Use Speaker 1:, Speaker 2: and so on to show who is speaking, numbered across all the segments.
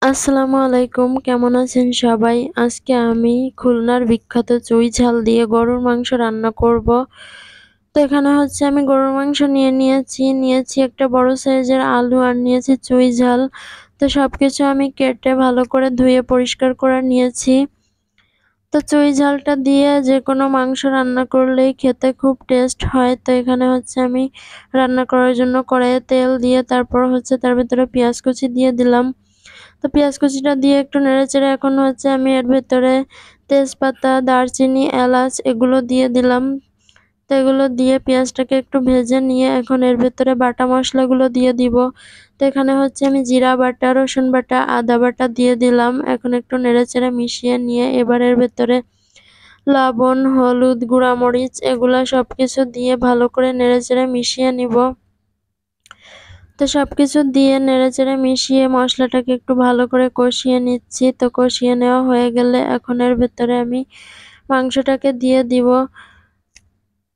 Speaker 1: আসসালামু আলাইকুম, কেমন আছেন সবাই? আজকে আমি খুলনার বিখ্যাত চুই ঝাল দিয়ে গরুর মাংস রান্না করব। তো এখানে হচ্ছে আমি গরুর মাংস নিয়েছি একটা বড় সাইজের আলু আর নিয়েছি চুই ঝাল। তো সবকিছু আমি কেটে ভালো করে ধুয়ে পরিষ্কার করে নিয়েছি। তো চুই ঝালটা দিয়ে যেকোনো মাংস রান্না করলেই খেতে খুব টেস্ট হয়। তো এখানে হচ্ছে আমি রান্না করার জন্য কড়াইয়ে তেল দিয়ে তারপর হচ্ছে তার ভেতরে পেঁয়াজ কুচি দিয়ে দিলাম। তো পেঁয়াজ কুচিটা দিয়ে একটু নেড়েচেড়ে এখন হচ্ছে আমি এর ভেতরে তেজপাতা, দারচিনি, এলাচ এগুলো দিয়ে দিলাম। তো এগুলো দিয়ে পেঁয়াজটাকে একটু ভেজে নিয়ে এখন এর ভেতরে বাটা মশলাগুলো দিয়ে দিব। তো এখানে হচ্ছে আমি জিরা বাটা, রসুন বাটা, আদা বাটা দিয়ে দিলাম। এখন একটু নেড়েচেড়ে মিশিয়ে নিয়ে এবার এর ভেতরে লবণ, হলুদ, গুঁড়ামরিচ এগুলা সবকিছু দিয়ে ভালো করে নেড়েচেড়ে মিশিয়ে নিব। তো সবকিছু দিয়ে নেড়েচেড়ে মিশিয়ে মশলাটাকে একটু ভালো করে কষিয়ে নিচ্ছি। তো কষিয়ে নেওয়া হয়ে গেলে এখন এর ভেতরে আমি মাংসটাকে দিয়ে দিব।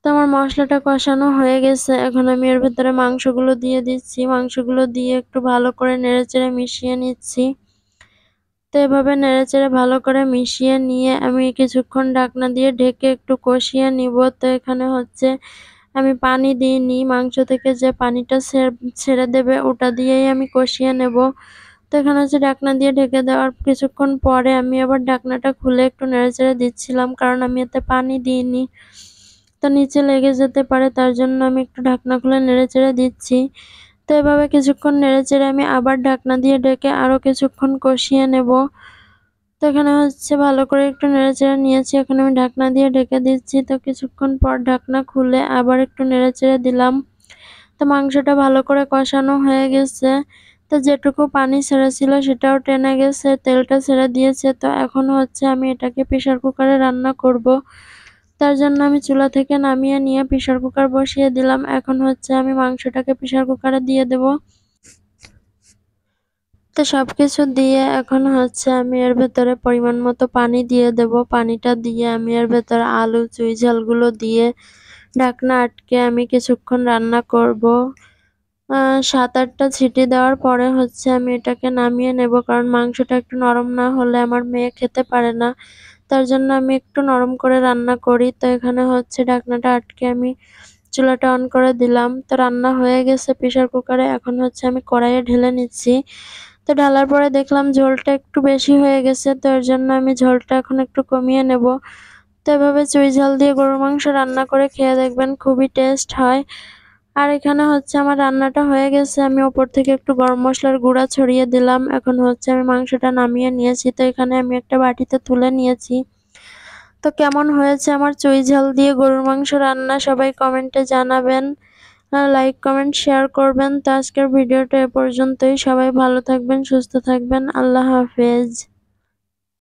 Speaker 1: তো আমার মশলাটা কষানো হয়ে গেছে। এখন আমি এর ভেতরে মাংসগুলো দিয়ে দিচ্ছি। মাংসগুলো দিয়ে একটু ভালো করে নেড়েচেড়ে মিশিয়ে নিচ্ছি। তো এভাবে নেড়েচেড়ে ভালো করে মিশিয়ে নিয়ে আমি কিছুক্ষণ ঢাকনা দিয়ে ঢেকে একটু কষিয়ে নিব। তো এখানে হচ্ছে আমি পানি দিইনি, মাংস থেকে যে পানিটা ছেড়ে দেবে ওটা দিয়েই আমি কষিয়ে নেব। তো এখানে হচ্ছে ঢাকনা দিয়ে ঢেকে দেওয়ার কিছুক্ষণ পরে আমি আবার ঢাকনাটা খুলে একটু নেড়েচেড়ে দিচ্ছিলাম, কারণ আমি এতে পানি দিইনি। তো নিচে লেগে যেতে পারে, তার জন্য আমি একটু ঢাকনা খুলে নেড়েচেড়ে দিচ্ছি। তো এভাবে কিছুক্ষণ নেড়েচেড়ে আমি আবার ঢাকনা দিয়ে ঢেকে আরো কিছুক্ষণ কষিয়ে নেব। তো এখানে হচ্ছে ভালো করে একটু নেড়েচেড়ে নিয়েছি। এখন আমি ঢাকনা দিয়ে ঢেকে দিচ্ছি। তো কিছুক্ষণ পর ঢাকনা খুলে আবার একটু নেড়েচেড়ে দিলাম। তো মাংসটা ভালো করে কষানো হয়ে গেছে। তো যেটুকু পানি ছেড়েছিল সেটাও টেনে গেছে, তেলটা ছেড়ে দিয়েছে। তো এখন হচ্ছে আমি এটাকে প্রেসার কুকারে রান্না করব। তার জন্য আমি চুলা থেকে নামিয়ে নিয়ে প্রেসার কুকার বসিয়ে দিলাম। এখন হচ্ছে আমি মাংসটাকে প্রেসার কুকারে দিয়ে দেব। তো সবকিছু দিয়ে এখন হচ্ছে আমি এর ভেতরে পরিমাণ মতো পানি দিয়ে দেব। পানিটা দিয়ে আমি এর ভেতরে আলু, চুই ঝালগুলো দিয়ে ঢাকনা আটকে আমি কিছুক্ষণ রান্না করব। ৭-৮ টা সিটি দেওয়ার পরে হচ্ছে আমি এটাকে নামিয়ে নেব, কারণ মাংসটা একটু নরম না হলে আমার মেয়ে খেতে পারে না। তার জন্য আমি একটু নরম করে রান্না করি। তো এখানে হচ্ছে ঢাকনাটা আটকে আমি চুলাটা অন করে দিলাম। তো রান্না হয়ে গেছে প্রেসার কুকারে। এখন হচ্ছে আমি কড়াইয়ে ঢেলে নিচ্ছি। তো ঢালার পরে দেখলাম ঝোলটা একটু বেশি হয়ে গেছে। তো এর জন্য আমি ঝোলটা এখন একটু কমিয়ে নেব। তো এভাবে চুই ঝাল দিয়ে গরুর মাংস রান্না করে খেয়ে দেখবেন, খুবই টেস্ট হয়। আর এখানে হচ্ছে আমার রান্নাটা হয়ে গেছে। আমি ওপর থেকে একটু গরম মসলার গুঁড়া ছড়িয়ে দিলাম। এখন হচ্ছে আমি মাংসটা নামিয়ে নিয়েছি। তো এখানে আমি একটা বাটিতে তুলে নিয়েছি। তো কেমন হয়েছে আমার চুই ঝাল দিয়ে গরুর মাংস রান্না সবাই কমেন্টে জানাবেন। লাইক, কমেন্ট, শেয়ার করবেন। তো আজকের ভিডিওটা এ পর্যন্তই। সবাই ভালো থাকবেন, সুস্থ থাকবেন। আল্লাহ হাফেজ।